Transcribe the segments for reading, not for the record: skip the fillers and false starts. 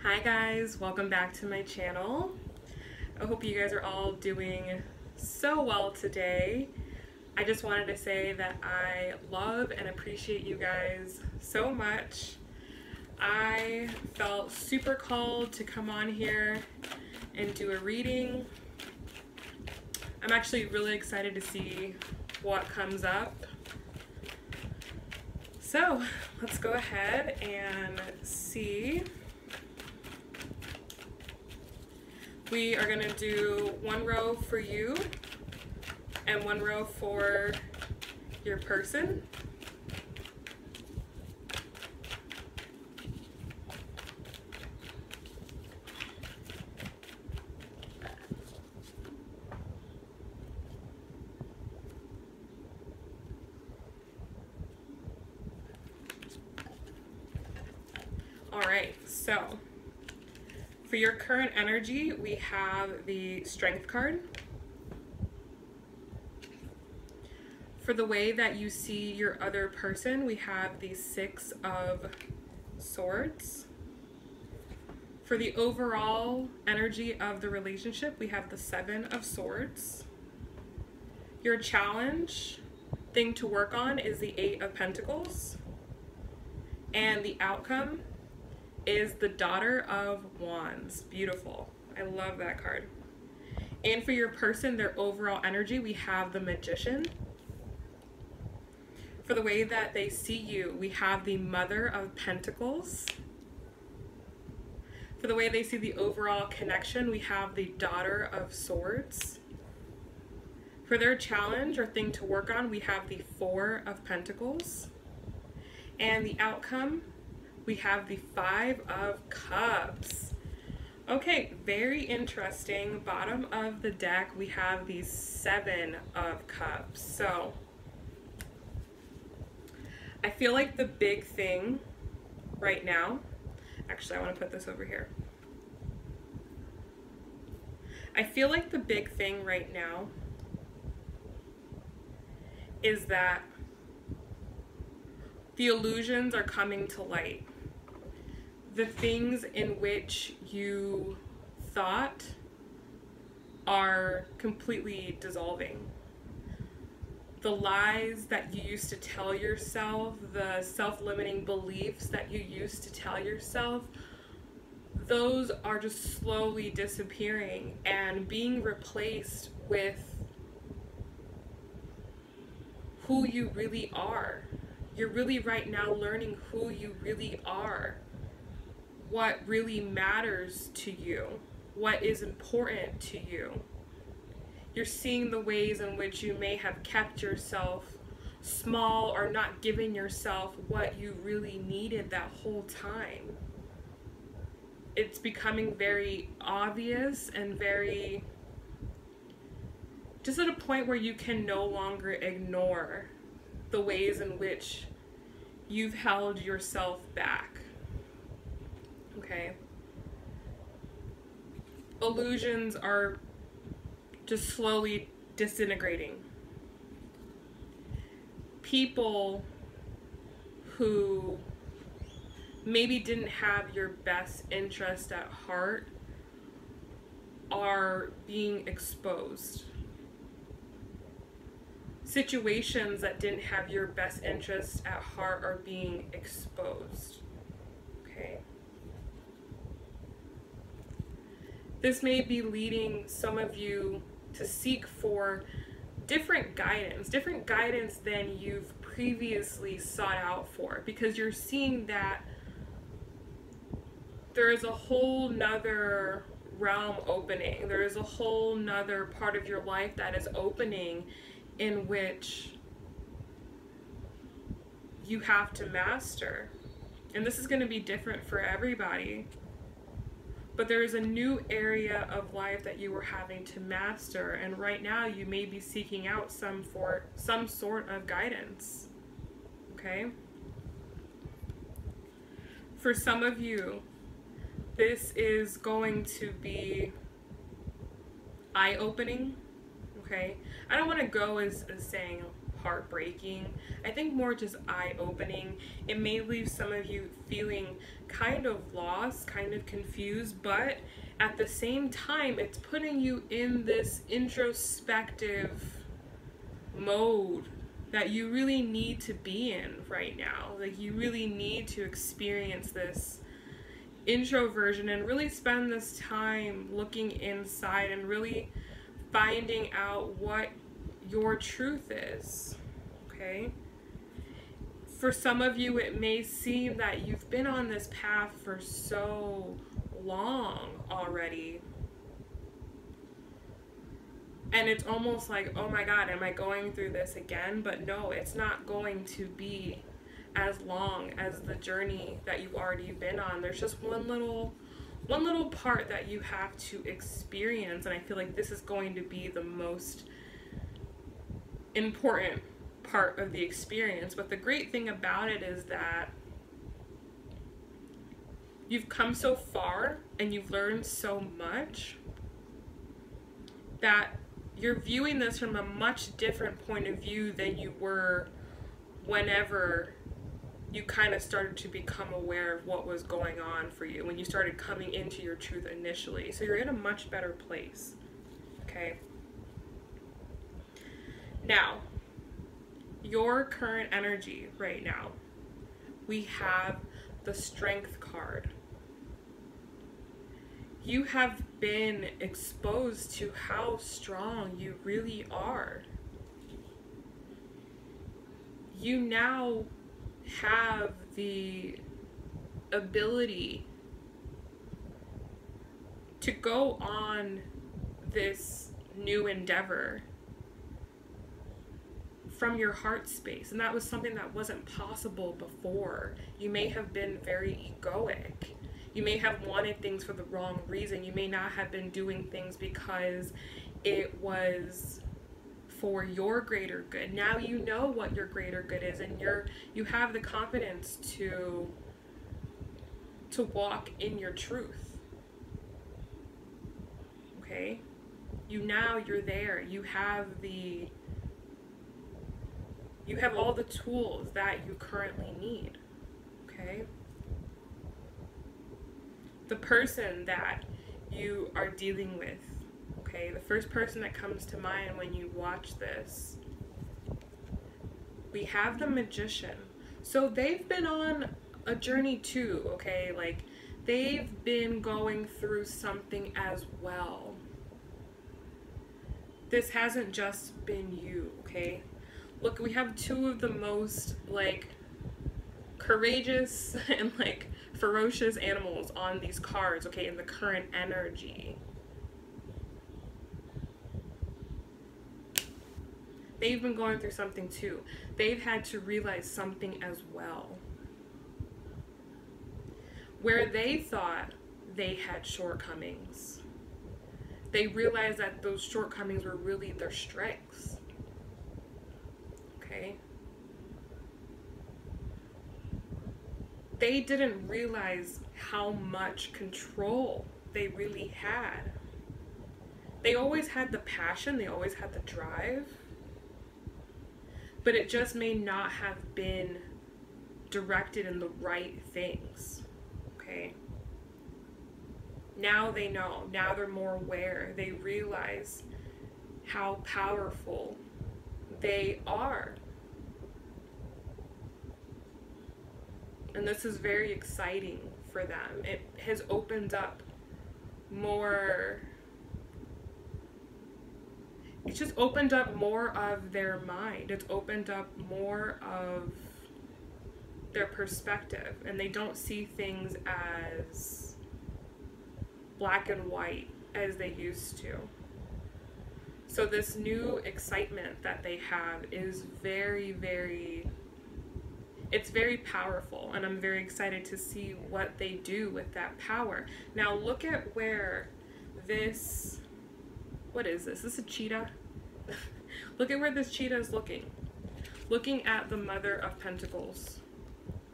Hi guys, welcome back to my channel. I hope you guys are all doing so well today. I just wanted to say that I love and appreciate you guys so much. I felt super called to come on here and do a reading. I'm actually really excited to see what comes up. So let's go ahead and see. We are going to do one row for you and one row for your person. All right, so for your current energy, we have the Strength card. For the way that you see your other person, we have the Six of Swords. For the overall energy of the relationship, we have the Seven of Swords. Your challenge thing to work on is the Eight of Pentacles. And the outcome is the Daughter of Wands. Beautiful. I love that card. And for your person, their overall energy, we have the Magician. For the way that they see you, we have the Mother of Pentacles. For the way they see the overall connection, we have the Daughter of Swords. For their challenge or thing to work on, we have the Four of Pentacles. And the outcome, we have the Five of Cups. Okay, very interesting. Bottom of the deck, we have the Seven of Cups. So I feel like the big thing right now, actually I want to put this over here. I feel like the big thing right now is that the illusions are coming to light. The things in which you thought are completely dissolving. The lies that you used to tell yourself, the self-limiting beliefs that you used to tell yourself, those are just slowly disappearing and being replaced with who you really are. You're really right now learning who you really are, what really matters to you, what is important to you. You're seeing the ways in which you may have kept yourself small or not giving yourself what you really needed that whole time. It's becoming very obvious and very, just at a point where you can no longer ignore the ways in which you've held yourself back. Okay? Illusions are just slowly disintegrating. People who maybe didn't have your best interest at heart are being exposed. Situations that didn't have your best interest at heart are being exposed. Okay? This may be leading some of you to seek for different guidance than you've previously sought out for, because you're seeing that there is a whole nother realm opening. There is a whole nother part of your life that is opening in which you have to master. And this is going to be different for everybody. But there is a new area of life that you were having to master, and right now you may be seeking out some sort of guidance. Okay? For some of you, this is going to be eye-opening. Okay? I don't want to go as saying heartbreaking. I think more just eye-opening. It may leave some of you feeling kind of lost, kind of confused, but at the same time, it's putting you in this introspective mode that you really need to be in right now. Like, you really need to experience this introversion and really spend this time looking inside and really finding out what your truth is, okay? For some of you, it may seem that you've been on this path for so long already, and it's almost like, oh my God, am I going through this again? But no, it's not going to be as long as the journey that you've already been on. There's just one little part that you have to experience, and I feel like this is going to be the most important part of the experience. But the great thing about it is that you've come so far and you've learned so much that you're viewing this from a much different point of view than you were whenever you kind of started to become aware of what was going on for you, when you started coming into your truth initially. So you're in a much better place, okay? Now, your current energy right now, we have the Strength card. You have been exposed to how strong you really are. You now have the ability to go on this new endeavor from your heart space, and that was something that wasn't possible before. You may have been very egoic. You may have wanted things for the wrong reason. You may not have been doing things because it was for your greater good. Now you know what your greater good is, and you have the confidence to walk in your truth. Okay? You're there. You have all the tools that you currently need. Okay? The person that you are dealing with, okay, the first person that comes to mind when you watch this, we have the Magician. So they've been on a journey too, okay? Like, they've been going through something as well. This hasn't just been you, okay? Look, we have two of the most, like, courageous and, like, ferocious animals on these cards, okay, in the current energy. They've been going through something too. They've had to realize something as well. Where they thought they had shortcomings, they realized that those shortcomings were really their strengths. Okay? They didn't realize how much control they really had. They always had the passion, they always had the drive, but it just may not have been directed in the right things, okay? Now they know, now they're more aware, they realize how powerful they are. And this is very exciting for them. It has opened up more, it's just opened up more of their mind. It's opened up more of their perspective, and they don't see things as black and white as they used to. So this new excitement that they have is very, very, it's very powerful, and I'm very excited to see what they do with that power. Now look at where this, what is this? Is this a cheetah? Look at where this cheetah is looking. Looking at the Mother of Pentacles.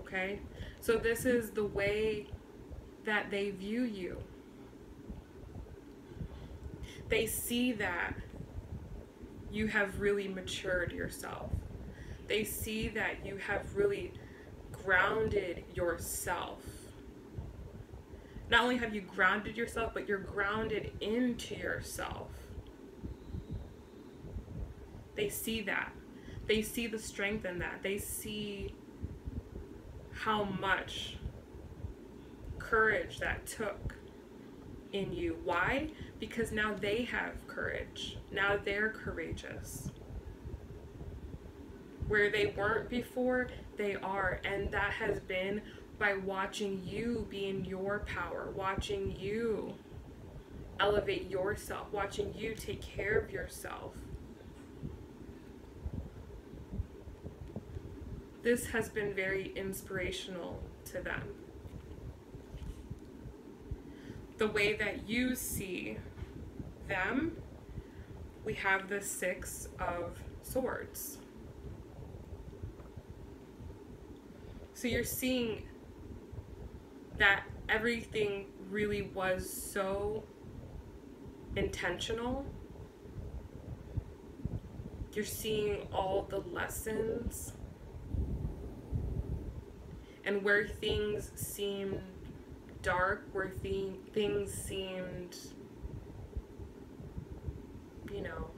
Okay? So this is the way that they view you. They see that you have really matured yourself. They see that you have really grounded yourself. Not only have you grounded yourself, but you're grounded into yourself. They see that. They see the strength in that. They see how much courage that took in you. Why? Because now they have courage. Now they're courageous. Where they weren't before, they are. And that has been by watching you be in your power, watching you elevate yourself, watching you take care of yourself. This has been very inspirational to them. The way that you see them, we have the Six of Swords. So you're seeing that everything really was so intentional. You're seeing all the lessons and where things seemed dark, where things seemed, you know,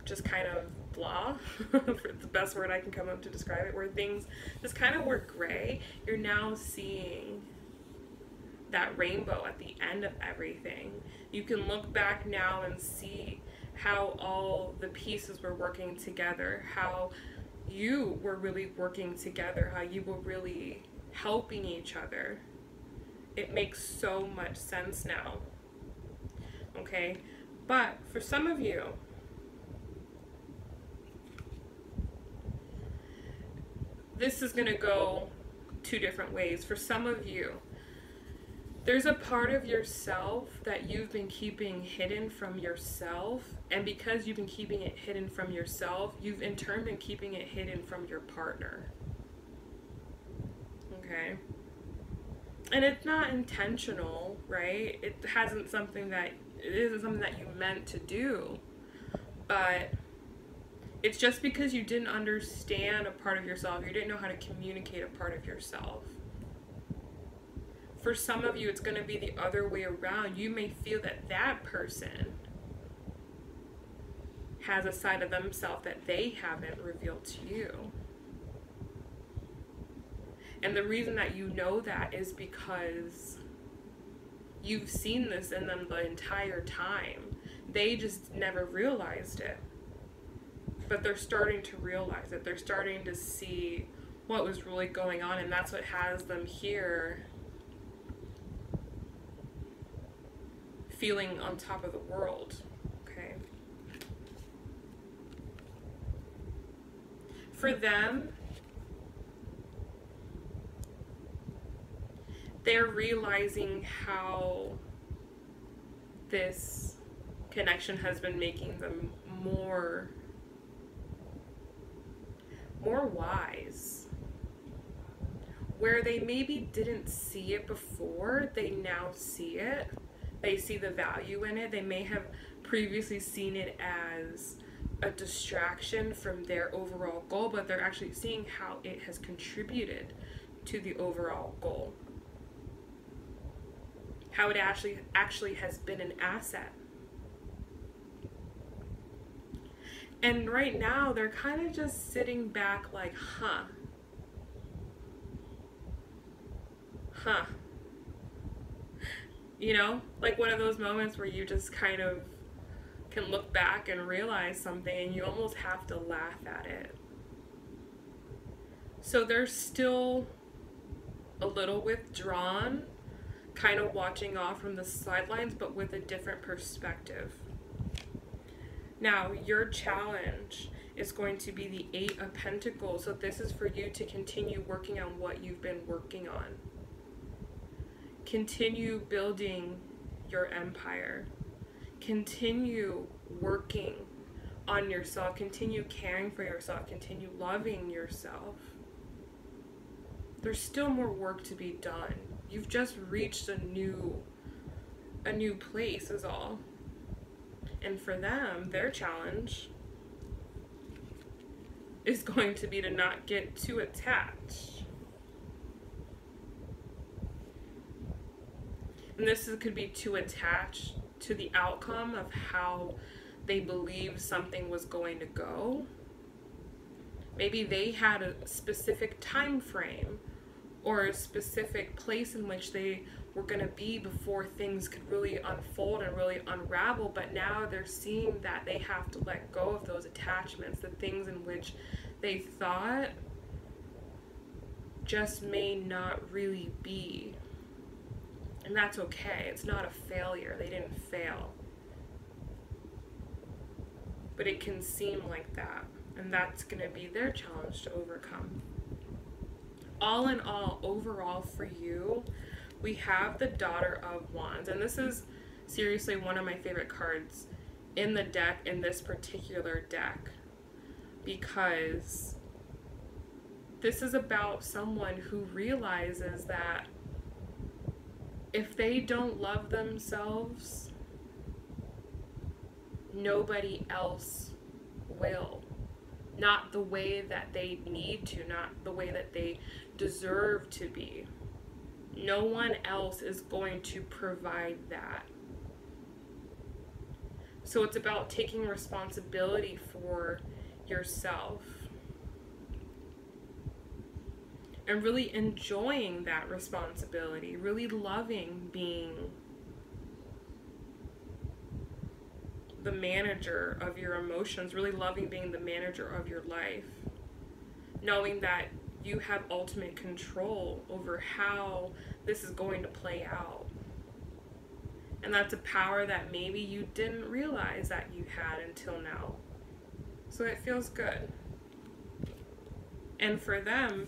just kind of blah, for the best word I can come up to describe it, where things just kind of were gray. You're now seeing that rainbow at the end of everything. You can look back now and see how all the pieces were working together, how you were really working together, how you were really helping each other. It makes so much sense now. Okay? But for some of you, this is going to go two different ways. For some of you, there's a part of yourself that you've been keeping hidden from yourself, and because you've been keeping it hidden from yourself, you've in turn been keeping it hidden from your partner. Okay? And it's not intentional, right? It isn't something that you meant to do, but it's just because you didn't understand a part of yourself, you didn't know how to communicate a part of yourself. For some of you, it's going to be the other way around. You may feel that that person has a side of themselves that they haven't revealed to you. And the reason that you know that is because you've seen this in them the entire time. They just never realized it. But they're starting to realize it. They're starting to see what was really going on, and that's what has them here feeling on top of the world. Okay? For them, they're realizing how this connection has been making them more wise. Where they maybe didn't see it before, they now see it. They see the value in it. They may have previously seen it as a distraction from their overall goal, but they're actually seeing how it has contributed to the overall goal. How it actually has been an asset. And right now, they're kind of just sitting back like, huh. You know, like one of those moments where you just kind of can look back and realize something and you almost have to laugh at it. So they're still a little withdrawn, kind of watching off from the sidelines, but with a different perspective. Now, your challenge is going to be the Eight of Pentacles. So this is for you to continue working on what you've been working on. Continue building your empire. Continue working on yourself. Continue caring for yourself. Continue loving yourself. There's still more work to be done. You've just reached a new place is all. And for them, their challenge is going to be to not get too attached. And this could be too attached to the outcome of how they believe something was going to go. Maybe they had a specific time frame or a specific place in which they were going to be before things could really unfold and really unravel, but now they're seeing that they have to let go of those attachments, the things in which they thought just may not really be. And that's okay. It's not a failure. They didn't fail. But it can seem like that. And that's going to be their challenge to overcome. All in all, overall for you, we have the Daughter of Wands. And this is seriously one of my favorite cards in the deck, in this particular deck. Because this is about someone who realizes that if they don't love themselves, nobody else will. Not the way that they need to, not the way that they deserve to be. No one else is going to provide that. So it's about taking responsibility for yourself and really enjoying that responsibility, really loving being the manager of your emotions, really loving being the manager of your life, knowing that you have ultimate control over how this is going to play out. And that's a power that maybe you didn't realize that you had until now. So it feels good. And for them,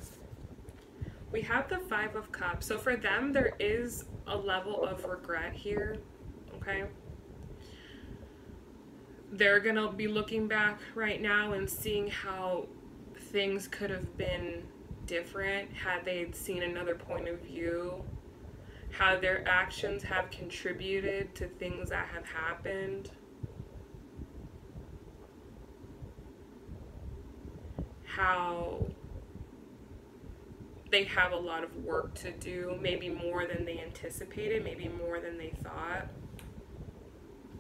we have the Five of Cups. So for them, there is a level of regret here, okay? They're going to be looking back right now and seeing how things could have been different had they seen another point of view, how their actions have contributed to things that have happened, how they have a lot of work to do, maybe more than they anticipated, maybe more than they thought.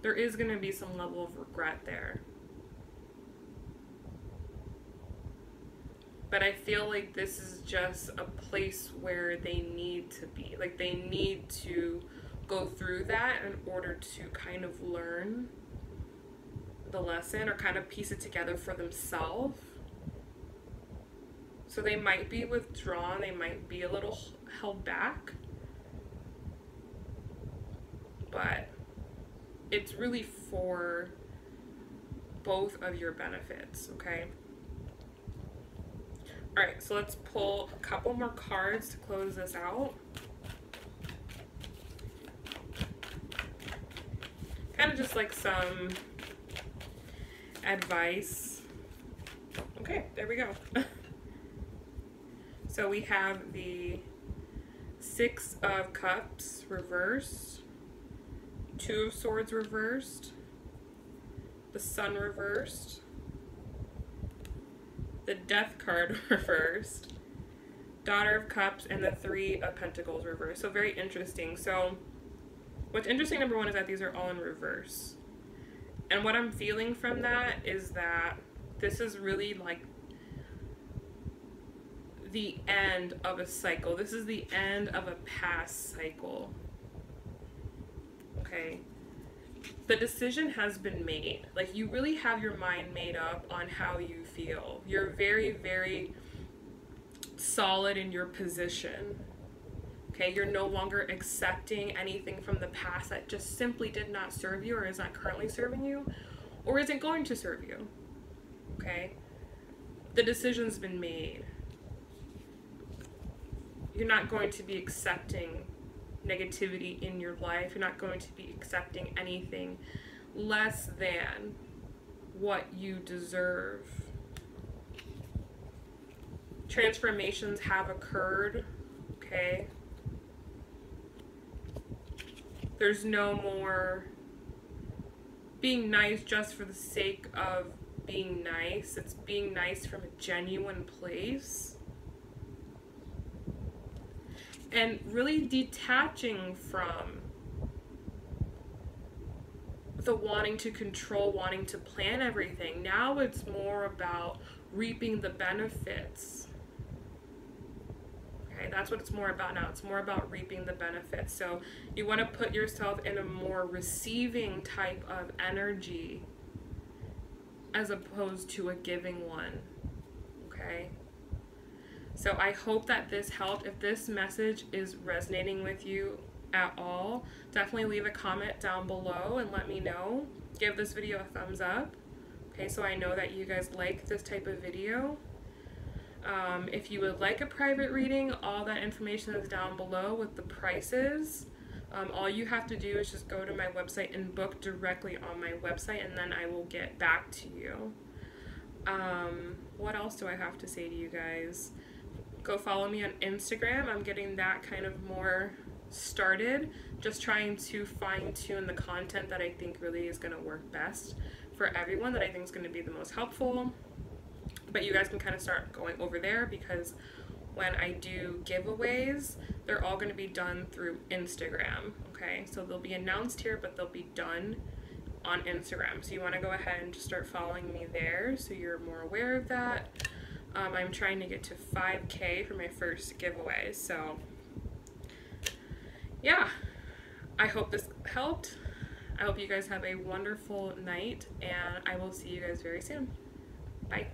There is going to be some level of regret there. But I feel like this is just a place where they need to be. Like they need to go through that in order to kind of learn the lesson or kind of piece it together for themselves. So they might be withdrawn, they might be a little held back. But it's really for both of your benefits, okay? Alright, so let's pull a couple more cards to close this out. Kind of just like some advice. Okay, there we go. So we have the Six of Cups reversed, Two of Swords reversed, the Sun reversed, the Death card reversed, Daughter of Cups, and the Three of Pentacles reversed. So very interesting. So what's interesting, number one, is that these are all in reverse. And what I'm feeling from that is that this is really like the end of a cycle. This is the end of a past cycle. Okay. The decision has been made. Like you really have your mind made up on how you feel. You're very, very solid in your position. Okay, you're no longer accepting anything from the past that just simply did not serve you or is not currently serving you or isn't going to serve you. Okay? The decision's been made. You're not going to be accepting negativity in your life. You're not going to be accepting anything less than what you deserve. Transformations have occurred, okay? There's no more being nice just for the sake of being nice. It's being nice from a genuine place. And really detaching from the wanting to control, wanting to plan everything. Now it's more about reaping the benefits. Okay, that's what it's more about now. It's more about reaping the benefits. So you want to put yourself in a more receiving type of energy as opposed to a giving one. Okay? So I hope that this helped. If this message is resonating with you at all, definitely leave a comment down below and let me know. Give this video a thumbs up, okay, so I know that you guys like this type of video. If you would like a private reading, all that information is down below with the prices. All you have to do is just go to my website and book directly on my website, and then I will get back to you. What else do I have to say to you guys? Go follow me on Instagram. I'm getting that kind of more started, just trying to fine-tune the content that I think really is going to work best for everyone, that I think is going to be the most helpful. But you guys can kind of start going over there, because when I do giveaways, they're all going to be done through Instagram. Okay, so they'll be announced here, but they'll be done on Instagram. So you want to go ahead and just start following me there so you're more aware of that. I'm trying to get to 5K for my first giveaway. So yeah, I hope this helped. I hope you guys have a wonderful night, and I will see you guys very soon. Bye.